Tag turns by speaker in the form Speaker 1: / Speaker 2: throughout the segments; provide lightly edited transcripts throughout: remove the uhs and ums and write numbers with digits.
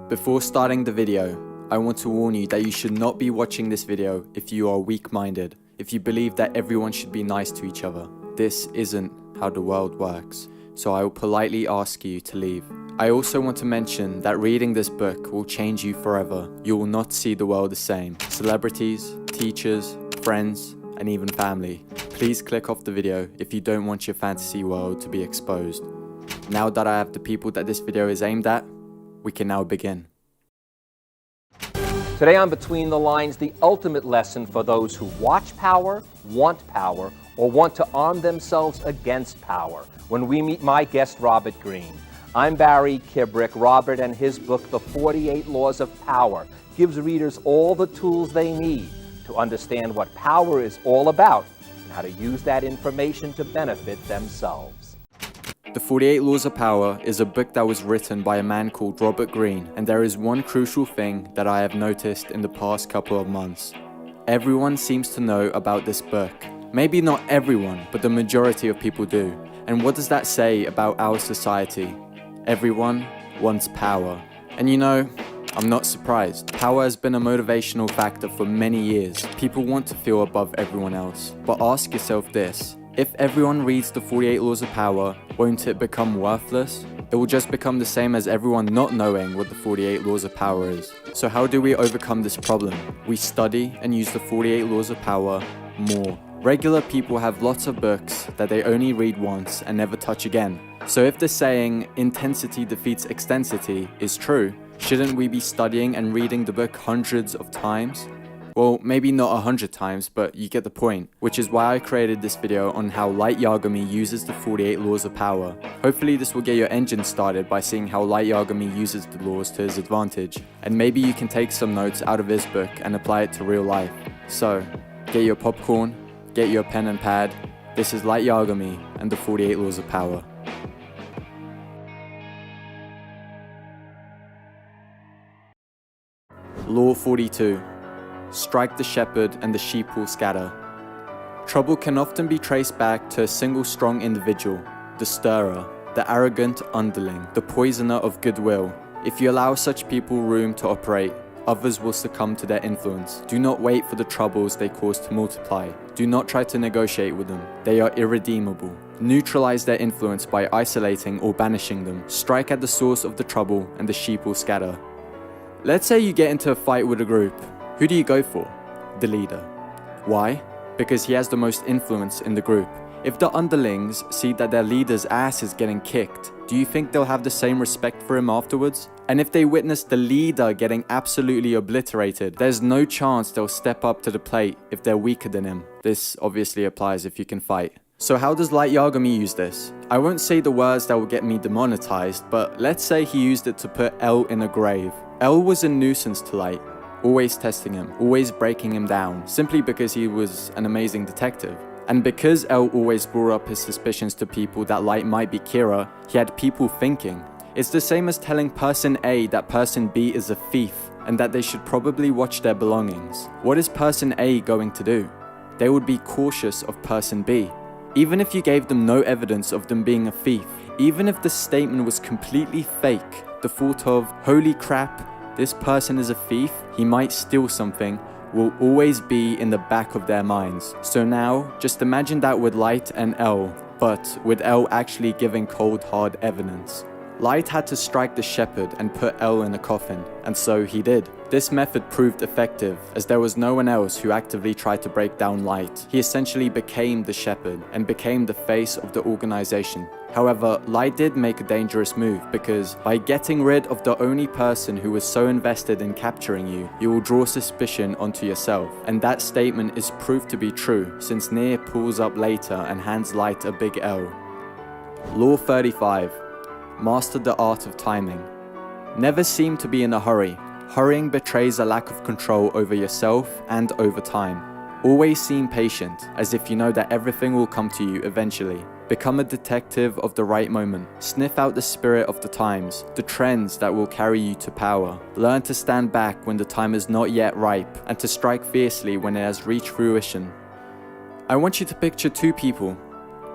Speaker 1: Before starting the video, I want to warn you that you should not be watching this video if you are weak-minded, if you believe that everyone should be nice to each other. This isn't how the world works, so I will politely ask you to leave. I also want to mention that reading this book will change you forever. You will not see the world the same. Celebrities, teachers, friends, and even family. Please click off the video if you don't want your fantasy world to be exposed. Now that I have the people that this video is aimed at, we can now begin.
Speaker 2: Today on Between the Lines, the ultimate lesson for those who watch power, want power, or want to arm themselves against power. When we meet my guest, Robert Greene. I'm Barry Kibrick. Robert and his book, The 48 Laws of Power, gives readers all the tools they need to understand what power is all about and how to use that information to benefit themselves.
Speaker 1: The 48 Laws of Power is a book that was written by a man called Robert Greene, and there is one crucial thing that I have noticed in the past couple of months. Everyone seems to know about this book. Maybe not everyone, but the majority of people do. And what does that say about our society? Everyone wants power. And you know, I'm not surprised. Power has been a motivational factor for many years. People want to feel above everyone else. But ask yourself this. If everyone reads the 48 Laws of Power, won't it become worthless? It will just become the same as everyone not knowing what the 48 Laws of Power is. So how do we overcome this problem? We study and use the 48 Laws of Power more. Regular people have lots of books that they only read once and never touch again. So if the saying, intensity defeats extensity, is true, shouldn't we be studying and reading the book hundreds of times? Well, maybe not 100 times, but you get the point, which is why I created this video on how Light Yagami uses the 48 Laws of Power. Hopefully this will get your engine started by seeing how Light Yagami uses the laws to his advantage, and maybe you can take some notes out of his book and apply it to real life. So, get your popcorn, get your pen and pad. This is Light Yagami and the 48 Laws of Power. Law 42. Strike the shepherd and the sheep will scatter. Trouble can often be traced back to a single strong individual, the stirrer, the arrogant underling, the poisoner of goodwill. If you allow such people room to operate, others will succumb to their influence. Do not wait for the troubles they cause to multiply. Do not try to negotiate with them. They are irredeemable. Neutralize their influence by isolating or banishing them. Strike at the source of the trouble and the sheep will scatter. Let's say you get into a fight with a group. Who do you go for? The leader. Why? Because he has the most influence in the group. If the underlings see that their leader's ass is getting kicked, do you think they'll have the same respect for him afterwards? And if they witness the leader getting absolutely obliterated, there's no chance they'll step up to the plate if they're weaker than him. This obviously applies if you can fight. So how does Light Yagami use this? I won't say the words that will get me demonetized, but let's say he used it to put L in a grave. L was a nuisance to Light. Always testing him, always breaking him down, simply because he was an amazing detective. And because L always brought up his suspicions to people that Light might be Kira, he had people thinking. It's the same as telling person A that person B is a thief, and that they should probably watch their belongings. What is person A going to do? They would be cautious of person B. Even if you gave them no evidence of them being a thief, even if the statement was completely fake, the thought of, holy crap, this person is a thief, he might steal something, will always be in the back of their minds. So now, just imagine that with Light and L, but with L actually giving cold hard evidence. Light had to strike the shepherd and put L in a coffin, and so he did. This method proved effective, as there was no one else who actively tried to break down Light. He essentially became the shepherd, and became the face of the organization. However, Light did make a dangerous move, because by getting rid of the only person who was so invested in capturing you, you will draw suspicion onto yourself. And that statement is proved to be true, since Near pulls up later and hands Light a big L. Law 35. Master the art of timing. Never seem to be in a hurry. Hurrying betrays a lack of control over yourself and over time. Always seem patient, as if you know that everything will come to you eventually. Become a detective of the right moment. Sniff out the spirit of the times, the trends that will carry you to power. Learn to stand back when the time is not yet ripe, and to strike fiercely when it has reached fruition. I want you to picture two people.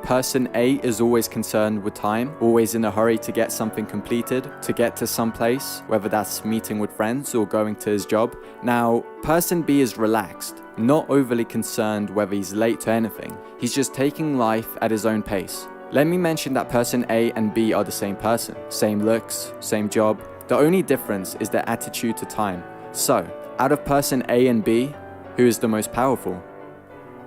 Speaker 1: Person A is always concerned with time, always in a hurry to get something completed, to get to some place, whether that's meeting with friends or going to his job. Now, person B is relaxed, not overly concerned whether he's late to anything. He's just taking life at his own pace. Let me mention that person A and B are the same person, same looks, same job. The only difference is their attitude to time. So, out of person A and B, who is the most powerful?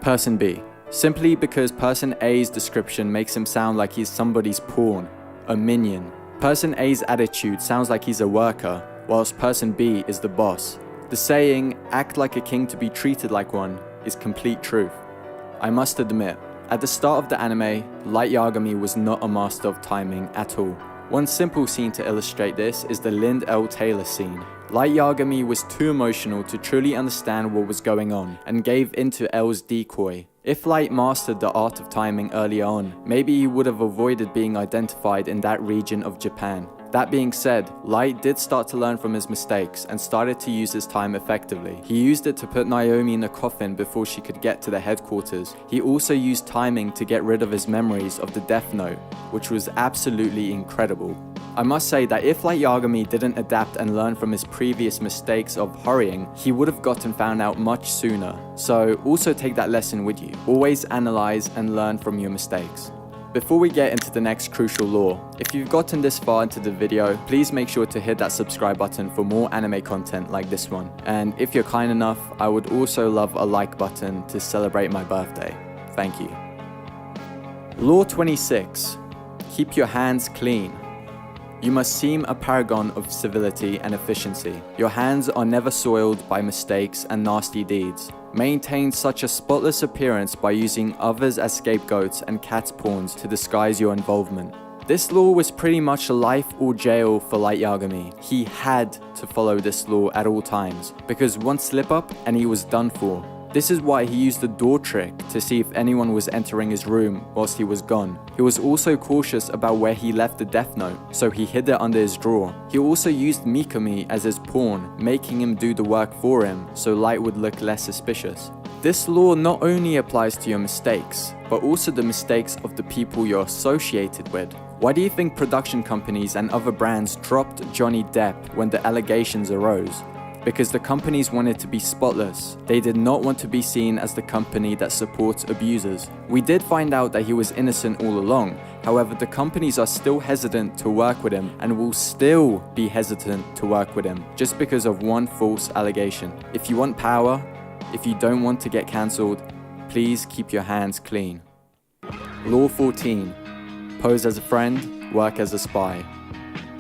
Speaker 1: Person B. Simply because person A's description makes him sound like he's somebody's pawn, a minion. Person A's attitude sounds like he's a worker, whilst person B is the boss. The saying, act like a king to be treated like one, is complete truth. I must admit, at the start of the anime, Light Yagami was not a master of timing at all. One simple scene to illustrate this is the Lind L. Taylor scene. Light Yagami was too emotional to truly understand what was going on, and gave into L's decoy. If Light mastered the art of timing early on, maybe he would have avoided being identified in that region of Japan. That being said, Light did start to learn from his mistakes and started to use his time effectively. He used it to put Naomi in a coffin before she could get to the headquarters. He also used timing to get rid of his memories of the Death Note, which was absolutely incredible. I must say that if Light Yagami didn't adapt and learn from his previous mistakes of hurrying, he would have gotten found out much sooner. So also take that lesson with you. Always analyze and learn from your mistakes. Before we get into the next crucial law, if you've gotten this far into the video, please make sure to hit that subscribe button for more anime content like this one. And if you're kind enough, I would also love a like button to celebrate my birthday. Thank you. Law 26. Keep your hands clean. You must seem a paragon of civility and efficiency. Your hands are never soiled by mistakes and nasty deeds. Maintain such a spotless appearance by using others as scapegoats and cat's pawns to disguise your involvement. This law was pretty much life or jail for Light Yagami. He had to follow this law at all times, because one slip up and he was done for. This is why he used the door trick to see if anyone was entering his room whilst he was gone. He was also cautious about where he left the Death Note, so he hid it under his drawer. He also used Mikami as his pawn, making him do the work for him, so Light would look less suspicious. This law not only applies to your mistakes, but also the mistakes of the people you're associated with. Why do you think production companies and other brands dropped Johnny Depp when the allegations arose? Because the companies wanted to be spotless. They did not want to be seen as the company that supports abusers. We did find out that he was innocent all along. However, the companies are still hesitant to work with him and will still be hesitant to work with him just because of one false allegation. If you want power, if you don't want to get cancelled, please keep your hands clean. Law 14. Pose as a friend, work as a spy.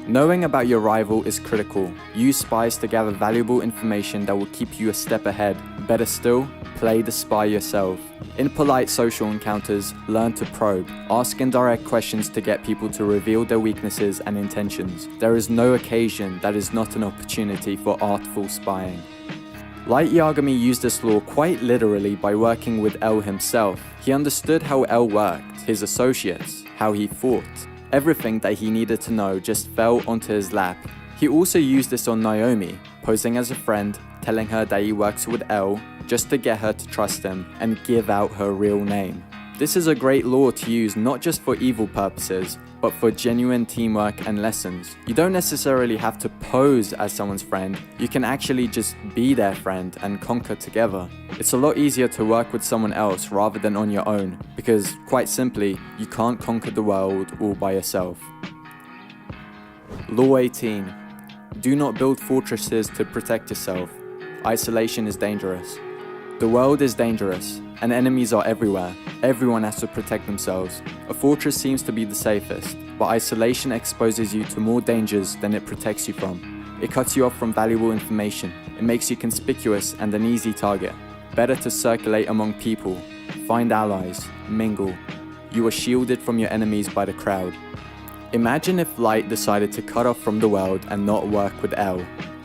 Speaker 1: Knowing about your rival is critical. Use spies to gather valuable information that will keep you a step ahead. Better still, play the spy yourself. In polite social encounters, learn to probe. Ask indirect questions to get people to reveal their weaknesses and intentions. There is no occasion that is not an opportunity for artful spying. Light Yagami used this law quite literally by working with L himself. He understood how L worked, his associates, how he fought. Everything that he needed to know just fell onto his lap. He also used this on Naomi, posing as a friend, telling her that he works with L just to get her to trust him and give out her real name. This is a great law to use not just for evil purposes, but for genuine teamwork and lessons. You don't necessarily have to pose as someone's friend, you can actually just be their friend and conquer together. It's a lot easier to work with someone else rather than on your own, because quite simply, you can't conquer the world all by yourself. Law 18. Do not build fortresses to protect yourself. Isolation is dangerous. The world is dangerous, and enemies are everywhere. Everyone has to protect themselves. A fortress seems to be the safest, but isolation exposes you to more dangers than it protects you from. It cuts you off from valuable information. It makes you conspicuous and an easy target. Better to circulate among people, find allies, mingle. You are shielded from your enemies by the crowd. Imagine if Light decided to cut off from the world and not work with L.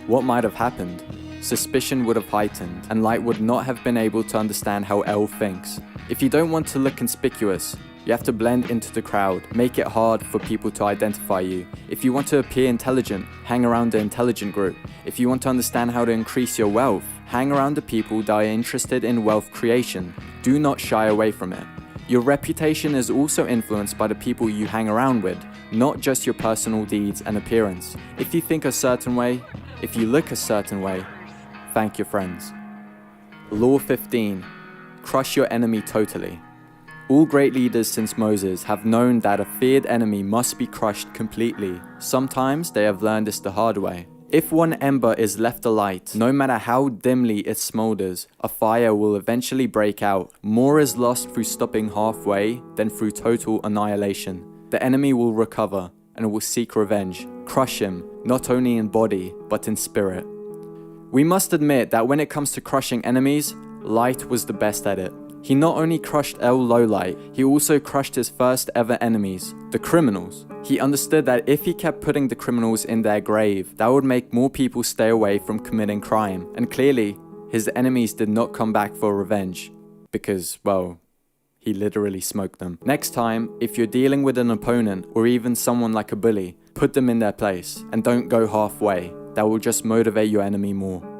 Speaker 1: What might have happened? Suspicion would have heightened, and Light would not have been able to understand how L thinks. If you don't want to look conspicuous, you have to blend into the crowd, make it hard for people to identify you. If you want to appear intelligent, hang around the intelligent group. If you want to understand how to increase your wealth, hang around the people that are interested in wealth creation. Do not shy away from it. Your reputation is also influenced by the people you hang around with, not just your personal deeds and appearance. If you think a certain way, if you look a certain way, thank your friends. Law 15. Crush your enemy totally. All great leaders since Moses have known that a feared enemy must be crushed completely. Sometimes they have learned this the hard way. If one ember is left alight, no matter how dimly it smolders, a fire will eventually break out. More is lost through stopping halfway than through total annihilation. The enemy will recover and will seek revenge. Crush him, not only in body, but in spirit. We must admit that when it comes to crushing enemies, Light was the best at it. He not only crushed El Lowlight, he also crushed his first ever enemies, the criminals. He understood that if he kept putting the criminals in their grave, that would make more people stay away from committing crime. And clearly, his enemies did not come back for revenge, because, well, he literally smoked them. Next time, if you're dealing with an opponent or even someone like a bully, put them in their place and don't go halfway. That will just motivate your enemy more.